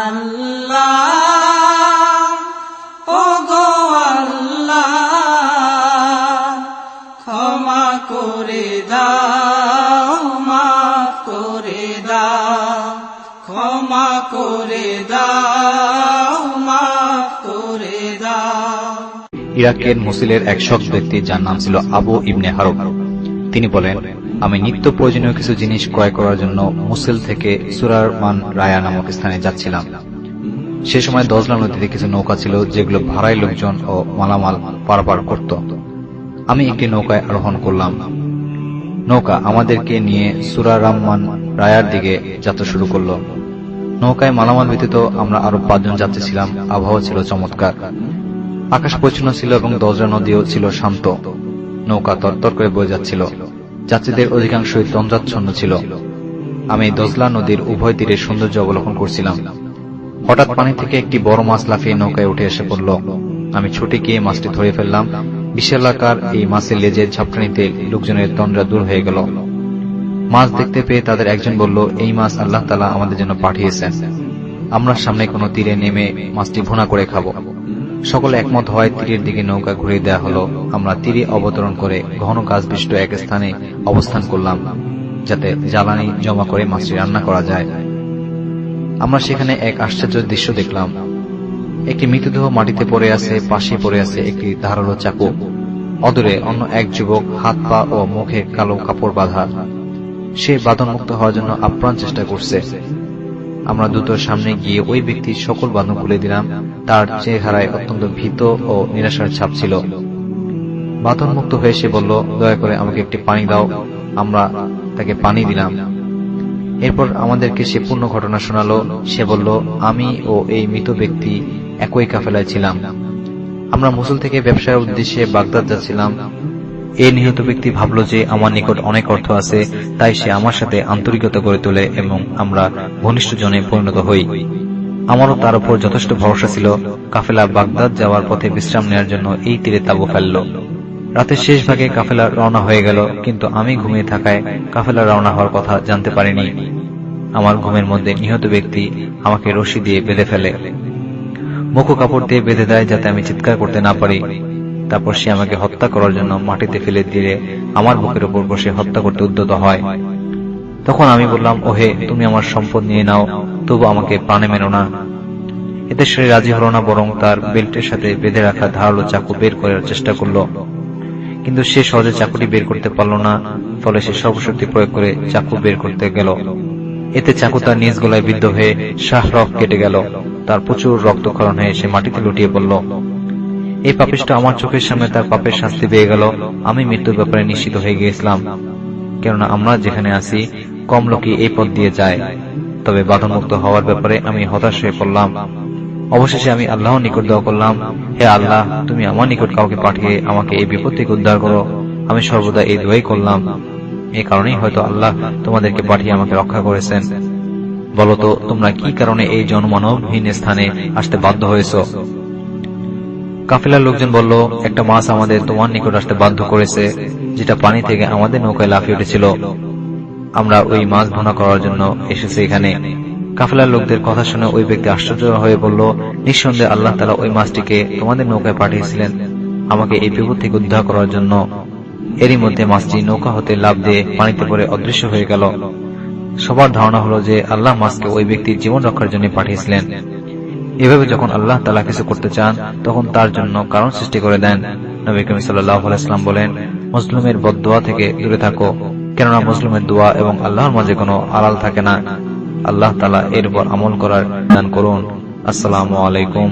আল্লাহ ওগো আল্লাহ ক্ষমা করে দাও মাফ করে দাও ক্ষমা করে দাও মাফ করে দাও। ইরাকের মুসিলের এক সৎ ব্যক্তি যার নাম ছিল আবু ইবনে হারব, তিনি বলেন, আমি নিত্য প্রয়োজনীয় কিছু জিনিস ক্রয় করার জন্য মুসিল থেকে সুরারমান রায়া নামক স্থানে যাচ্ছিলাম। সে সময় দজলা নদীতে কিছু নৌকা ছিল যেগুলো ভাড়ায় লোকজন ও মালামাল পারাপার করত। আমি একটি নৌকায় আরোহণ করলাম। নৌকা আমাদেরকে নিয়ে সুরারমান রায়ার দিকে যাত্রা শুরু করল। নৌকায় মালামাল ব্যতীত আমরা আরো 5 জন যাত্রী ছিলাম। আবহাওয়া ছিল চমৎকার, আকাশ পরিচ্ছন্ন ছিল এবং দজলা নদীও ছিল শান্ত। নৌকা তরতর করে বয়ে যাচ্ছিল। যাত্রীদের অধিকাংশই তন্দ্রাচ্ছন্ন ছিল। আমি দজলা নদীর উভয় তীরের সৌন্দর্য অবলোকন করছিলাম। হঠাৎ পানি থেকে একটি বড় মাছ লাফিয়ে নৌকায় উঠে এসে পড়ল। আমি ছুটে গিয়ে মাছটি ধরে ফেললাম। বিশালাকার এই মাছের লেজের ঝাপটানিতে লোকজনের তন্দ্রা দূর হয়ে গেল। মাছ দেখতে পেয়ে তাদের একজন বলল, এই মাছ আল্লাহ তাআলা আমাদের জন্য পাঠিয়েছেন। আমরা সামনে কোনো তীরে নেমে মাছটি ভুনা করে খাবো। সকলে একমত হওয়ায় তীরের দিকে নৌকা ঘুরিয়ে দেওয়া হলো। আমরা তীরে অবতরণ করে ঘন গাছবিষ্ট এক স্থানে অবস্থান করলাম, যাতে জ্বালানি জমা করে মাছটি রান্না করা যায়। আমরা সেখানে এক আশ্চর্য দৃশ্য দেখলাম। একটি মৃতদেহ মাটিতে পড়ে আছে, পাশে পড়ে আছে একটি ধারালো চাকু। অদূরে অন্য এক যুবক হাত পা ও মুখে কালো কাপড় বাঁধা। সে বাঁধনমুক্ত হওয়ার জন্য আপ্রাণ চেষ্টা করছে। আমরা দ্রুত সামনে গিয়ে ওই ব্যক্তির সকল বাঁধন খুলে দিলাম। তার চেহারায় অত্যন্ত ভীত ও নিরাশার ছাপ ছিল। বাঁধনমুক্ত হয়ে সে বলল, দয়া করে আমাকে একটি পানি দাও। আমরা তাকে পানি দিলাম। এরপর আমাদেরকে সে পূর্ণ ঘটনা শোনালো। সে বলল, আমি ও এই মৃত ব্যক্তি একই কাফেলায় ছিলাম। আমরা মুসুল থেকে ব্যবসার উদ্দেশ্যে বাগদাদ যাচ্ছিলাম। এই নিহত ব্যক্তি ভাবল যে আমার নিকট অনেক অর্থ আছে, তাই সে আমার সাথে আন্তরিকতা গড়ে তোলে এবং আমরা ঘনিষ্ঠ জনে পরিণত হই। আমারও তার উপর যথেষ্ট ভরসা ছিল। কাফেলা বাগদাদ যাওয়ার পথে বিশ্রাম নেওয়ার জন্য এই তীরে তাঁবু ফেলল। রাতের শেষ ভাগে কাফেলা রওনা হয়ে গেল, কিন্তু আমি ঘুমিয়ে থাকায় কাফেলা রওনা হওয়ার কথা জানতে পারিনি। আমার ঘুমের মধ্যে নিহত ব্যক্তি আমাকে রশি দিয়ে বেঁধে ফেলে, মুখ কাপড় দিয়ে বেঁধে দেয় যাতে আমি চিৎকার করতে না পারি। তারপর সে আমাকে হত্যা করার জন্য মাটিতে ফেলে দিয়ে আমার বুকের উপর বসে হত্যা করতে উদ্যত হয়। তখন আমি বললাম, ওহে, তুমি আমার সম্পদ নিয়ে নাও, তবু আমাকে প্রাণে মেরো না। এতে সে রাজি হল না, বরং তার বেল্টের সাথে বেঁধে রাখা ধারালো চাকু বের করার চেষ্টা করল। কিন্তু সে সহজে চাকুটি বের করতে পারল না। ফলে সে সর্বশক্তি প্রয়োগ করে চাকু বের করতে গেল। এতে চাকু তার নিজ গলায় বিদ্ধ হয়ে শাহরগ কেটে গেল। তার প্রচুর রক্তক্ষরণ হয়ে সে মাটিতে লুটিয়ে পড়ল। এই পাপিষ্ঠ আমার চোখের সামনে তার পাপের শাস্তি পেয়ে গেল। আমি মৃত্যুর ব্যাপারে নিশ্চিত হয়ে গিয়েছিলাম, কেননা আমরা যেখানে আছি কম লোকই এই পথ দিয়ে যায়। তবে বাঁধনমুক্ত হওয়ার ব্যাপারে আমি হতাশ হয়ে পড়লাম। অবশেষে আমি আল্লাহর নিকট দোয়া করলাম, হে আল্লাহ, তুমি আমার নিকট কাউকে পাঠিয়ে আমাকে এই বিপদ থেকে উদ্ধার করো। আমি সর্বদা এই দোয়াই করলাম। এই কারণেই হয়তো আল্লাহ তোমাদেরকে পাঠিয়ে আমাকে রক্ষা করেছেন। বলো তো, তোমরা কি কারণে এই জনমানবহীন স্থানে আসতে বাধ্য হয়েছ? কাফেলার লোকজন বলল, একটা মাছ আমাদের তোমার নিকট আসতে বাধ্য করেছে, যেটা পানি থেকে আমাদের নৌকায় লাফিয়ে উঠেছিল। আমরা ওই মাছ ভুনা করার জন্য এসেছি এখানে। কাফেলার লোকদের কথা শুনে ওই ব্যক্তি আশ্চর্য হয়ে বলল, নিঃসন্দেহে আল্লাহ তাআলা ওই মাছটিকে তোমাদের নৌকায় পাঠিয়েছিলেন আমাকে এই বিপদ থেকে উদ্ধার করার জন্য। এরই মধ্যে মাছটি নৌকা হতে লাফ দিয়ে পানিতে পড়ে অদৃশ্য হয়ে গেল। সবার ধারণা হলো যে আল্লাহ মাছকে ওই ব্যক্তির জীবন রক্ষার জন্য পাঠিয়েছিলেন। এভাবে যখন আল্লাহ তাআলা কিছু করতে চান, তখন তার জন্য কারণ সৃষ্টি করে দেন। নবী করিম সাল্লাল্লাহু আলাইহি ওয়াসাল্লাম বলেন, মুসলিমের বদদুয়া থেকে দূরে থাকো, কেননা মুসলিমের দোয়া এবং আল্লাহর মাঝে কোনো আড়াল থাকে না। আল্লাহ তাআলা এর উপর আমল করার দান করুন। আসসালামু আলাইকুম।